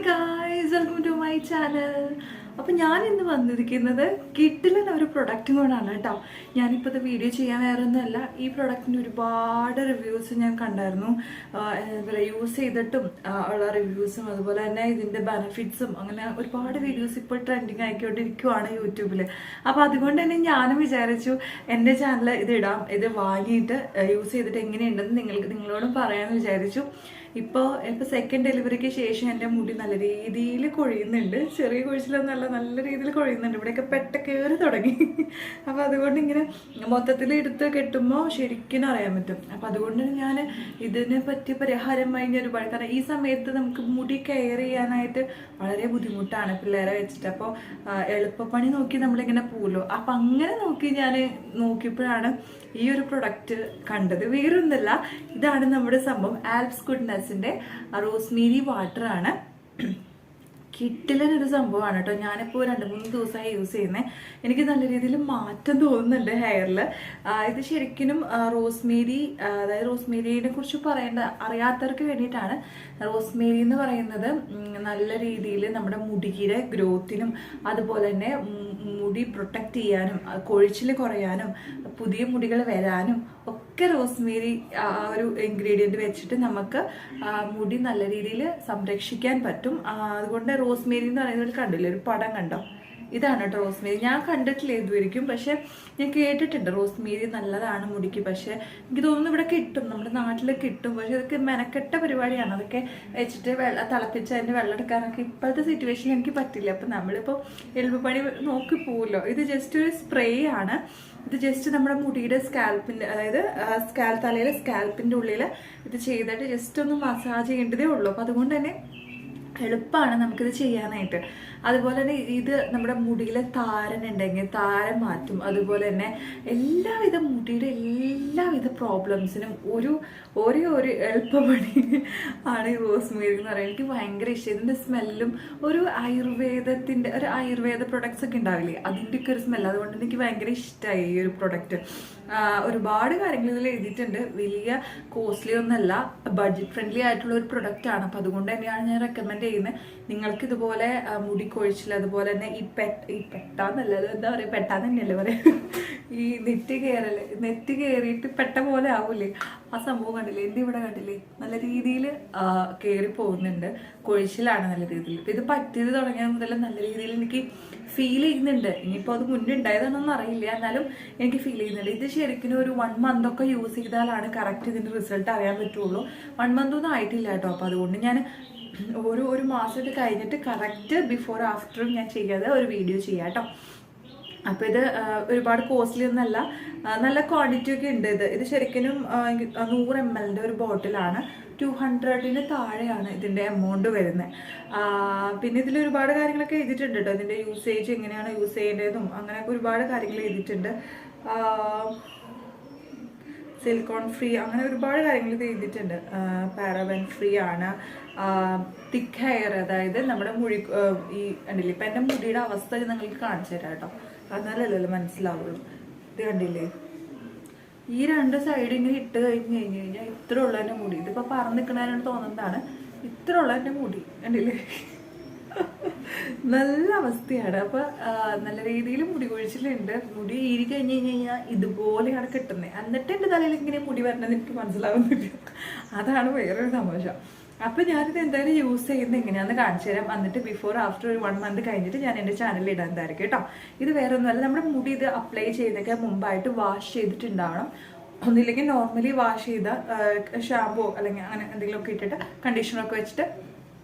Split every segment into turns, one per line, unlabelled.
Guys, welcome to my channel. അപ്പോൾ ഞാൻ ഇന്ന് വന്നിരിക്കുന്നത് കിട്ടിലെ ഒരു പ്രൊഡക്റ്റും കൊണ്ടാണ് കേട്ടോ. ഞാനിപ്പോൾ ഇത് വീഡിയോ ചെയ്യാൻ വേറെ ഒന്നുമല്ല. ഈ പ്രൊഡക്റ്റിൻ്റെ ഒരുപാട് റിവ്യൂസ് ഞാൻ കണ്ടായിരുന്നു. യൂസ് ചെയ്തിട്ടും ഉള്ള റിവ്യൂസും അതുപോലെ തന്നെ ഇതിൻ്റെ ബെനിഫിറ്റ്സും അങ്ങനെ ഒരുപാട് വീഡിയോസ് ഇപ്പോൾ ട്രെൻഡിങ് ആയിക്കൊണ്ടിരിക്കുവാണ് യൂട്യൂബിൽ. അപ്പോൾ അതുകൊണ്ട് തന്നെ ഞാനും വിചാരിച്ചു എൻ്റെ ചാനൽ ഇത് ഇടാം, ഇത് വാങ്ങിയിട്ട് യൂസ് ചെയ്തിട്ട് എങ്ങനെയുണ്ടെന്ന് നിങ്ങളോടും പറയാമെന്ന് വിചാരിച്ചു. ഇപ്പോൾ സെക്കൻഡ് ഡെലിവറിക്ക് ശേഷം എൻ്റെ മുടി നല്ല രീതിയിൽ കൊഴിയുന്നുണ്ട്. ചെറിയ കൊഴിച്ചിലൊന്നല്ല, നല്ല രീതിയിൽ കൊഴിയുന്നുണ്ട്. ഇവിടെയൊക്കെ പെട്ട കയറി തുടങ്ങി. അപ്പോൾ അതുകൊണ്ട് ഇങ്ങനെ മൊത്തത്തിൽ എടുത്ത് കെട്ടുമ്പോൾ ശരിക്കും അറിയാൻ പറ്റും. അപ്പോൾ അതുകൊണ്ട് ഞാൻ ഇതിനെ പറ്റി പരിഹാരമായി ഞാൻ ഒരുപാട്, കാരണം ഈ സമയത്ത് നമുക്ക് മുടി കെയർ ചെയ്യാനായിട്ട് വളരെ ബുദ്ധിമുട്ടാണ് പിള്ളേരെ വെച്ചിട്ട്. അപ്പോൾ എളുപ്പപ്പണി നോക്കി നമ്മളിങ്ങനെ പോവുമല്ലോ. അപ്പം അങ്ങനെ നോക്കി ഞാൻ നോക്കിയപ്പോഴാണ് ഈ ഒരു പ്രൊഡക്റ്റ് കണ്ടത്. വേറൊന്നല്ല, ഇതാണ് നമ്മുടെ സംഭവം. Alps ഗുഡ്നെസ്സിൻ്റെ Rosemary വാട്ടറാണ്. കിട്ടിലൊരു സംഭവമാണ് കേട്ടോ. ഞാനിപ്പോൾ 2-3 ദിവസമായി യൂസ് ചെയ്യുന്നത്. എനിക്ക് നല്ല രീതിയിൽ മാറ്റം തോന്നുന്നുണ്ട് ഹെയറിൽ. ഇത് ശരിക്കും റോസ്മേരി, അതായത് റോസ്മേരിയെ കുറിച്ച് അറിയാത്തവർക്ക് വേണ്ടിയിട്ടാണ്. റോസ്മേരി എന്ന് പറയുന്നത് നല്ല രീതിയിൽ നമ്മുടെ മുടിയുടെ ഗ്രോത്തിനും അതുപോലെ തന്നെ മുടി പ്രൊട്ടക്റ്റ് ചെയ്യാനും കൊഴിച്ചിൽ കുറയാനും പുതിയ മുടികൾ വരാനും ഒക്കെ റോസ്മേരി ഒരു ഇൻഗ്രീഡിയൻറ്റ് വെച്ചിട്ട് നമുക്ക് മുടി നല്ല രീതിയിൽ സംരക്ഷിക്കാൻ പറ്റും. അതുകൊണ്ട് റോസ്മേരി എന്ന് പറയുന്നത് കണ്ടില്ലേ, ഒരു പടം കണ്ടോ? ഇതാണ് കേട്ടോ റോസ്മേരി. ഞാൻ കണ്ടിട്ടില്ല ഇതുവരെയ്ക്കും, പക്ഷെ ഞാൻ കേട്ടിട്ടുണ്ട് റോസ്മേരി നല്ലതാണ് മുടിക്ക്. പക്ഷെ എനിക്ക് തോന്നുന്നു ഇവിടെ കിട്ടും, നമ്മുടെ നാട്ടിൽ കിട്ടും. പക്ഷെ ഇതൊക്കെ മെനക്കെട്ട പരിപാടിയാണ്. അതൊക്കെ വെച്ചിട്ട് തിളപ്പിച്ച് അതിൻ്റെ വെള്ളം എടുക്കാനൊക്കെ ഇപ്പോഴത്തെ സിറ്റുവേഷനിൽ എനിക്ക് പറ്റില്ല. അപ്പം നമ്മളിപ്പോൾ എളുപ്പപ്പണി നോക്കി പോവുമല്ലോ. ഇത് ജസ്റ്റ് ഒരു സ്പ്രേ ആണ്. ഇത് ജസ്റ്റ് നമ്മുടെ മുടിയുടെ സ്കാൽപ്പിൻ്റെ, അതായത് തലയിലെ സ്കാൽപ്പിൻ്റെ ഉള്ളിൽ ഇത് ചെയ്തിട്ട് ജസ്റ്റ് ഒന്ന് മസാജ് ചെയ്യേണ്ടതേ ഉള്ളൂ. അപ്പോൾ അതുകൊണ്ട് തന്നെ എളുപ്പമാണ് നമുക്കിത് ചെയ്യാനായിട്ട്. അതുപോലെ തന്നെ ഇത് നമ്മുടെ മുടിയിലെ താരൻ ഉണ്ടെങ്കിൽ താരം മാറ്റും. അതുപോലെ തന്നെ എല്ലാവിധ മുടിയുടെ എല്ലാവിധ പ്രോബ്ലംസിനും ഒരു എളുപ്പപ്പണി ആണ് ഈ റോസ്മേരി എന്ന് പറയുന്നത്. എനിക്ക് ഭയങ്കര ഇഷ്ടം. ഇതിൻ്റെ സ്മെല്ലും ഒരു ആയുർവേദ പ്രൊഡക്ട്സ് ഒക്കെ ഉണ്ടാവില്ലേ, അതിൻ്റെയൊക്കെ ഒരു സ്മെല്ല്. അതുകൊണ്ട് എനിക്ക് ഭയങ്കര ഇഷ്ടമായി ഈ ഒരു പ്രൊഡക്റ്റ്. ഒരുപാട് കാര്യങ്ങൾ ഇതിൽ എഴുതിയിട്ടുണ്ട്. വലിയ കോസ്റ്റ്ലി ഒന്നല്ല, ബഡ്ജറ്റ് ഫ്രണ്ട്ലി ആയിട്ടുള്ള ഒരു പ്രൊഡക്റ്റാണ്. അപ്പം അതുകൊണ്ട് തന്നെയാണ് ഞാൻ റെക്കമെൻഡ് ചെയ്യുന്നത്. നിങ്ങൾക്ക് ഇതുപോലെ മുടി കൊഴിച്ചിൽ, അതുപോലെ തന്നെ ഈ പെട്ടാന്നല്ല, എന്താ പറയുക, പെട്ടാന്ന് തന്നെയല്ലേ പറയുക, ഈ നെറ്റ് കയറിയിട്ട് പെട്ട പോലെ ആവൂലേ, ആ സംഭവം കണ്ടില്ലേ? എൻ്റെ ഇവിടെ കണ്ടില്ലേ, നല്ല രീതിയിൽ കയറി പോകുന്നുണ്ട്. കൊഴിച്ചിലാണ് നല്ല രീതിയിൽ. ഇപ്പം ഇത് പറ്റിയത് തുടങ്ങിയത് മുതൽ നല്ല രീതിയിൽ എനിക്ക് ഫീൽ ചെയ്യുന്നുണ്ട്. ഇനിയിപ്പോൾ അത് മുന്നേ ഉണ്ടായതാണെന്നൊന്നും അറിയില്ല, എന്നാലും എനിക്ക് ഫീൽ ചെയ്യുന്നുണ്ട്. ഇത് ശരിക്കും ഒരു 1 month ഒക്കെ യൂസ് ചെയ്താലാണ് കറക്റ്റ് ഇതിൻ്റെ റിസൾട്ട് അറിയാൻ പറ്റുള്ളൂ. 1 month ഒന്നും ആയിട്ടില്ല കേട്ടോ. അപ്പോൾ അതുകൊണ്ട് ഞാൻ ഒരു മാസമൊക്കെ കഴിഞ്ഞിട്ട് കറക്റ്റ് ബിഫോർ ആഫ്റ്ററും ഞാൻ ചെയ്യാതെ ഒരു വീഡിയോ ചെയ്യാം കേട്ടോ. അപ്പോൾ ഇത് ഒരുപാട് കോസ്റ്റ്ലി ഒന്നല്ല, നല്ല ക്വാണ്ടിറ്റി ഒക്കെ ഉണ്ട്. ഇത് ശരിക്കും 100 ml ഒരു ബോട്ടിലാണ്. 200-ന് താഴെയാണ് ഇതിൻ്റെ എമൗണ്ട് വരുന്നത്. പിന്നെ ഇതിൽ ഒരുപാട് കാര്യങ്ങളൊക്കെ എഴുതിയിട്ടുണ്ട് കേട്ടോ. ഇതിൻ്റെ യൂസേജ് എങ്ങനെയാണ് യൂസ് ചെയ്യേണ്ടതും അങ്ങനെയൊക്കെ ഒരുപാട് കാര്യങ്ങൾ എഴുതിയിട്ടുണ്ട്. സിലിക്കോൺ ഫ്രീ, അങ്ങനെ ഒരുപാട് കാര്യങ്ങൾ ഇത് എഴുതിയിട്ടുണ്ട്. പാരബൻ ഫ്രീ ആണ്. തിക്ക് ഹെയർ, അതായത് നമ്മുടെ ഈ കണ്ടില്ലേ, ഇപ്പം എൻ്റെ മുടിയുടെ അവസ്ഥ നിങ്ങൾക്ക് കാണിച്ചു തരാം കേട്ടോ. എന്നാലല്ലോ മനസ്സിലാവുള്ളൂ. ഇത് കണ്ടില്ലേ, ഈ 2 സൈഡ് ഇങ്ങനെ ഇട്ട് കഴിഞ്ഞാൽ ഇത്ര ഉള്ള എൻ്റെ മുടി. ഇതിപ്പോൾ പറന്ന് നിൽക്കണതിനോട് തോന്നുന്നതാണ്, ഇത്ര ഉള്ള എൻ്റെ മുടി കണ്ടില്ലേ. നല്ല അവസ്ഥയാണ്. അപ്പോൾ നല്ല രീതിയിൽ മുടി കൊഴിച്ചിലുണ്ട്. മുടി ഈരി കഴിഞ്ഞ് കഴിഞ്ഞാൽ ഇതുപോലെയാണ് കിട്ടുന്നത്. എന്നിട്ട് എൻ്റെ തലയിൽ ഇങ്ങനെ മുടി വരണമെന്ന് എനിക്ക് മനസ്സിലാവുന്നില്ല. അതാണ് വേറൊരു തമാശ. അപ്പോൾ ഞാനിത് എന്തായാലും യൂസ് ചെയ്യുന്നത് എങ്ങനെയാണെന്ന് കാണിച്ചു തരാം. എന്നിട്ട് ബിഫോർ ആഫ്റ്റർ ഒരു 1 month കഴിഞ്ഞിട്ട് ഞാൻ എൻ്റെ ചാനലിൽ ഇടാതായിരിക്കും കേട്ടോ. ഇത് വേറെ ഒന്നുമല്ല, നമ്മുടെ മുടി ഇത് അപ്ലൈ ചെയ്തൊക്കെ മുമ്പായിട്ട് വാഷ് ചെയ്തിട്ടുണ്ടാവണം. ഒന്നില്ലെങ്കിൽ നോർമലി വാഷ് ചെയ്ത ഷാമ്പോ അല്ലെങ്കിൽ അങ്ങനെ എന്തെങ്കിലുമൊക്കെ ഇട്ടിട്ട് കണ്ടീഷണറൊക്കെ വെച്ചിട്ട്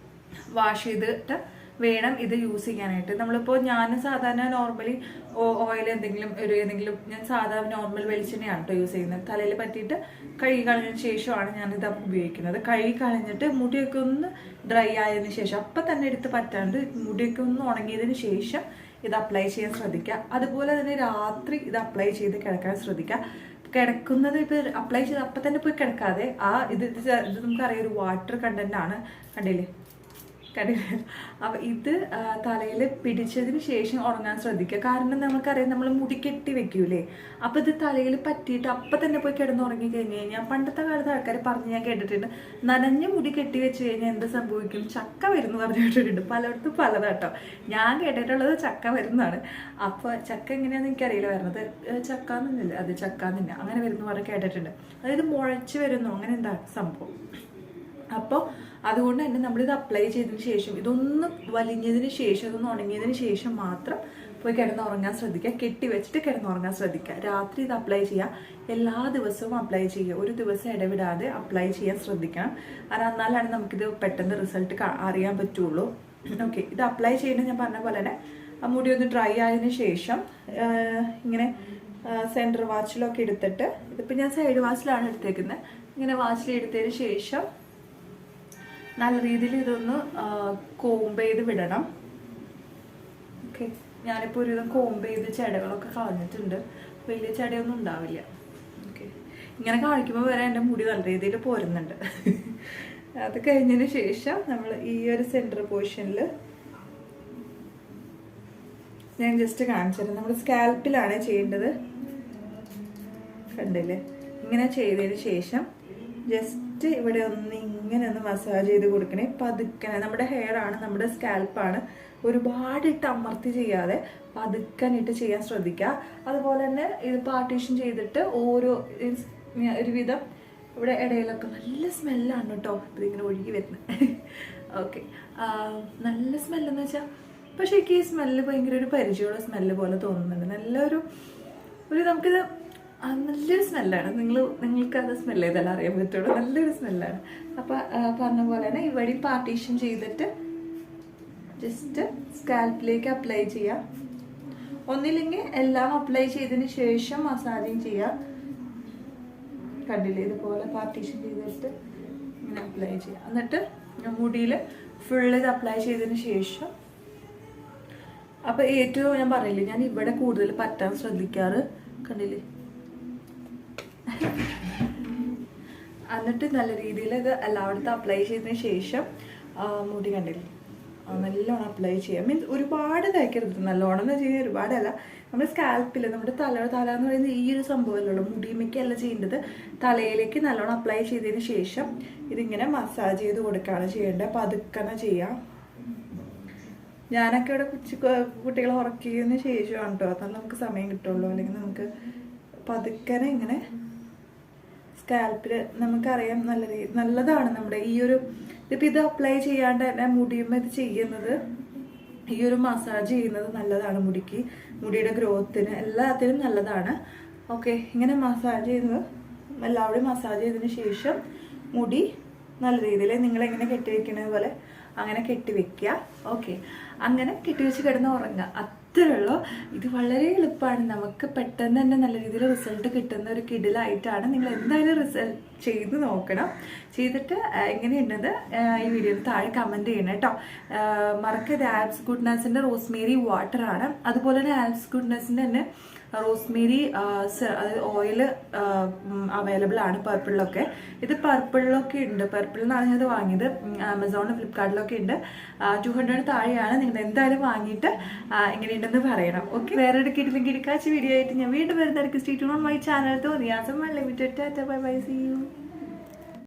വാഷ് ചെയ്തിട്ട് വേണം ഇത് യൂസ് ചെയ്യാനായിട്ട്. നമ്മളിപ്പോൾ ഞാൻ സാധാരണ നോർമലി ഓയിൽ ഏതെങ്കിലും ഞാൻ സാധാരണ നോർമൽ വെളിച്ചെണ്ണയാണ് കേട്ടോ യൂസ് ചെയ്യുന്നത്. തലയിൽ പറ്റിയിട്ട് കഴുകി കളഞ്ഞതിന് ശേഷമാണ് ഞാനിത് ഉപയോഗിക്കുന്നത്. കഴുകി കളഞ്ഞിട്ട് മുടിയൊക്കെ ഒന്ന് ഡ്രൈ ആയതിനു ശേഷം, അപ്പം തന്നെ എടുത്ത് പറ്റാണ്ട് മുടിയൊക്കെ ഒന്ന് ഉണങ്ങിയതിന് ശേഷം ഇത് അപ്ലൈ ചെയ്യാൻ ശ്രദ്ധിക്കുക. അതുപോലെ തന്നെ രാത്രി ഇത് അപ്ലൈ ചെയ്ത് കിടക്കാൻ ശ്രദ്ധിക്കുക. കിടക്കുന്നത് ഇപ്പോൾ അപ്ലൈ ചെയ്ത് അപ്പം തന്നെ പോയി കിടക്കാതെ ഇത് നമുക്കറിയാം ഒരു വാട്ടർ കണ്ടന്റ് ആണ്. കണ്ടില്ലേ, കണ്ടില്ല. അപ്പം ഇത് തലയിൽ പിടിച്ചതിന് ശേഷം ഉറങ്ങാൻ ശ്രദ്ധിക്കുക. കാരണം നമുക്കറിയാം നമ്മൾ മുടി കെട്ടി വെക്കൂലേ, അപ്പം ഇത് തലയിൽ പറ്റിയിട്ട് അപ്പം തന്നെ പോയി കിടന്നുറങ്ങി കഴിഞ്ഞ് കഴിഞ്ഞാൽ പണ്ടത്തെ കാലത്ത് ആൾക്കാർ പറഞ്ഞ് ഞാൻ കേട്ടിട്ടുണ്ട്, നനഞ്ഞ മുടി കെട്ടി വെച്ച് കഴിഞ്ഞാൽ എന്ത് സംഭവിക്കും, ചക്ക വരുന്നു പറഞ്ഞു കേട്ടിട്ടുണ്ട്. പലയിടത്തും പലതാട്ടോ. ഞാൻ കേട്ടിട്ടുള്ളത് ചക്ക വരുന്നതാണ്. അപ്പോൾ ചക്ക എങ്ങനെയാണെന്ന് എനിക്കറിയില്ല വരുന്നത്, ചക്കാന്നില്ല, അത് ചക്കാന്നില്ല, അങ്ങനെ വരുന്നു പറഞ്ഞ് കേട്ടിട്ടുണ്ട്. അതായത് മുളച്ച് വരുന്നു, അങ്ങനെ എന്താ സംഭവം. അപ്പോൾ അതുകൊണ്ട് തന്നെ നമ്മളിത് അപ്ലൈ ചെയ്തതിന് ശേഷം, ഇതൊന്ന് വലിഞ്ഞതിന് ശേഷം, ഇതൊന്ന് ഉണങ്ങിയതിന് ശേഷം മാത്രം പോയി കിടന്നുറങ്ങാൻ ശ്രദ്ധിക്കുക. കെട്ടി വെച്ചിട്ട് കിടന്നുറങ്ങാൻ ശ്രദ്ധിക്കുക. രാത്രി ഇത് അപ്ലൈ ചെയ്യുക. എല്ലാ ദിവസവും അപ്ലൈ ചെയ്യുക. ഒരു ദിവസം ഇടവിടാതെ അപ്ലൈ ചെയ്യാൻ ശ്രദ്ധിക്കണം. എന്നാലാണ് നമുക്കിത് പെട്ടെന്ന് റിസൾട്ട് അറിയാൻ പറ്റുള്ളൂ. ഓക്കെ, ഇത് അപ്ലൈ ചെയ്യുന്നത് ഞാൻ പറഞ്ഞ പോലെ തന്നെ മുടി ഒന്ന് ഡ്രൈ ആയതിനു ശേഷം ഇങ്ങനെ സെൻറ്റർ വാച്ചിലൊക്കെ എടുത്തിട്ട്, ഇതിപ്പോൾ ഞാൻ സൈഡ് വാച്ചിലാണ് എടുത്തേക്കുന്നത്, ഇങ്ങനെ വാച്ചിൽ എടുത്തതിന് ശേഷം നല്ല രീതിയിൽ ഇതൊന്ന് കോംബ് ചെയ്ത് വിടണം. ഓക്കെ, ഞാനിപ്പോൾ ഒരുവിധം കോംബ് ചെയ്ത് ചെടകളൊക്കെ കളഞ്ഞിട്ടുണ്ട്. വലിയ ചെടയൊന്നും ഉണ്ടാവില്ല. ഓക്കെ, ഇങ്ങനെ കാണിക്കുമ്പോൾ വരെ എൻ്റെ മുടി നല്ല രീതിയിൽ പോരുന്നുണ്ട്. അത് കഴിഞ്ഞതിന് ശേഷം നമ്മൾ ഈ ഒരു സെൻറ്റർ പോർഷനിൽ ഞാൻ ജസ്റ്റ് കാണിച്ചത്, നമ്മൾ സ്കാൽപ്പിലാണ് ചെയ്യേണ്ടത്. കണ്ടില്ലേ, ഇങ്ങനെ ചെയ്തതിന് ശേഷം ജസ്റ്റ് ഇവിടെ ഒന്ന് ഇങ്ങനെ ഒന്ന് മസാജ് ചെയ്ത് കൊടുക്കണേ. പതുക്കനെ, നമ്മുടെ ഹെയർ ആണ്, നമ്മുടെ സ്കാൽപ്പാണ്, ഒരുപാട് ഇട്ട് അമർത്തി ചെയ്യാതെ പതുക്കനിട്ട് ചെയ്യാൻ ശ്രദ്ധിക്കുക. അതുപോലെ തന്നെ ഇത് പാർട്ടീഷൻ ചെയ്തിട്ട് ഓരോ ഒരുവിധം ഇവിടെ ഇടയിലൊക്കെ നല്ല സ്മെല്ലാണ് കേട്ടോ, ഇതിങ്ങനെ ഒഴുകി വരുന്നത്. ഓക്കെ, നല്ല സ്മെല്ലെന്ന് വെച്ചാൽ, പക്ഷേ എനിക്ക് ഈ സ്മെല്ല് ഭയങ്കര ഒരു പരിചയമുള്ള സ്മെല്ല് പോലെ തോന്നുന്നുണ്ട്. നല്ലൊരു നമുക്കിത് നല്ലൊരു സ്മെല്ലാണ്. നിങ്ങൾക്കത് സ്മെല്ല് ചെയ്താലും അറിയാൻ പറ്റുള്ളൂ. നല്ലൊരു സ്മെല്ലാണ്. അപ്പോൾ പറഞ്ഞ പോലെ തന്നെ ഇവിടെയും പാർട്ടീഷൻ ചെയ്തിട്ട് ജസ്റ്റ് സ്കാൽപ്പിലേക്ക് അപ്ലൈ ചെയ്യുക. ഒന്നില്ലെങ്കിൽ എല്ലാം അപ്ലൈ ചെയ്തതിന് ശേഷം മസാജിങ് ചെയ്യുക. കണ്ടില്ലേ, ഇതുപോലെ പാർട്ടീഷൻ ചെയ്തിട്ട് ഇങ്ങനെ അപ്ലൈ ചെയ്യുക. എന്നിട്ട് മുടിയിൽ ഫുൾ ഇത് അപ്ലൈ ചെയ്തതിന് ശേഷം, അപ്പോൾ ഏറ്റവും ഞാൻ പറയില്ലേ, ഞാൻ ഇവിടെ കൂടുതൽ പറ്റാൻ ശ്രദ്ധിക്കാറ്. കണ്ടില്ലേ, എന്നിട്ട് നല്ല രീതിയിൽ ഇത് എല്ലായിടത്തും അപ്ലൈ ചെയ്തതിന് ശേഷം മുടി കണ്ടില്ലേ നല്ലോണം അപ്ലൈ ചെയ്യാം. മീൻസ് ഒരുപാട് തേക്കരുത്, നല്ലോണം എന്ന് വെച്ച് കഴിഞ്ഞാൽ ഒരുപാടല്ല. നമ്മൾ സ്കാൽപ്പിൽ, നമ്മുടെ തല എന്ന് പറയുന്നത് ഈ ഒരു സംഭവമല്ലോ, മുടിമയ്ക്കല്ല ചെയ്യേണ്ടത്, തലയിലേക്ക് നല്ലോണം അപ്ലൈ ചെയ്തതിന് ശേഷം ഇതിങ്ങനെ മസാജ് ചെയ്ത് കൊടുക്കുകയാണ് ചെയ്യേണ്ടത്. പതുക്കനെ ചെയ്യാം. ഞാനൊക്കെ ഇവിടെ കുട്ടികളെ ഉറക്കിയതിന് ശേഷമാണ് കേട്ടോ, അതാണ് നമുക്ക് സമയം കിട്ടുള്ളൂ. അല്ലെങ്കിൽ നമുക്ക് പതുക്കനെ ഇങ്ങനെ സ്കാൽപ്പിൽ, നമുക്കറിയാം നല്ലതാണ് നമ്മുടെ ഈ ഒരു ഇതിപ്പോൾ ഇത് അപ്ലൈ ചെയ്യാണ്ട് തന്നെ മുടിയുമ്പോൾ ഇത് ചെയ്യുന്നത്, ഈ ഒരു മസാജ് ചെയ്യുന്നത് നല്ലതാണ് മുടിക്ക്, മുടിയുടെ ഗ്രോത്തിന് എല്ലാത്തിനും നല്ലതാണ്. ഓക്കെ, ഇങ്ങനെ മസാജ് ചെയ്യുന്നത്, എല്ലാവരും മസാജ് ചെയ്തതിന് ശേഷം മുടി നല്ല രീതിയിൽ നിങ്ങളെങ്ങനെ കെട്ടിവെക്കുന്നത് പോലെ അങ്ങനെ കെട്ടിവെക്കുക. ഓക്കെ, അങ്ങനെ കെട്ടിവെച്ച് കിടന്ന് ഉറങ്ങുക. അത്രേ ഉള്ളൂ. ഇത് വളരെ എളുപ്പമാണ്. നമുക്ക് പെട്ടെന്ന് തന്നെ നല്ല രീതിയിൽ റിസൾട്ട് കിട്ടുന്ന ഒരു കിടിലായിട്ടാണ്. നിങ്ങൾ എന്തായാലും റിസൾട്ട് ചെയ്ത് നോക്കണം. ചെയ്തിട്ട് എങ്ങനെയുണ്ടെന്ന് ഈ വീഡിയോയിൽ താഴെ കമൻറ്റ് ചെയ്യണം കേട്ടോ. മറക്കരുത്, ആൽപ്സ് ഗുഡ്നസിൻ്റെ റോസ്മേരി വാട്ടറാണ്. അതുപോലെ തന്നെ ആൽപ്സ് ഗുഡ്നസിൻ്റെ തന്നെ റോസ്മേരി അതായത് ഓയിൽ അവൈലബിൾ ആണ് പർപ്പിളിലൊക്കെ. ഇത് പർപ്പിളിലൊക്കെ ഉണ്ട്. പർപ്പിളിൽ നിന്നാണ് ഞാനത് വാങ്ങിയത്. ആമസോണിലും ഫ്ലിപ്കാർട്ടിലൊക്കെ ഉണ്ട്. 200 താഴെയാണ്. നിങ്ങൾ എന്തായാലും വാങ്ങിയിട്ട് എങ്ങനെയുണ്ടെന്ന് പറയണം. ഓക്കെ, വേറെ കിട്ടില്ലെങ്കിൽ കിടക്കാച്ച വീഡിയോ ആയിട്ട് ഞാൻ വീണ്ടും വരുന്നതായിരിക്കും. Stay tune on my channel. റിയാസം unlimited. Tata, bye bye, see U.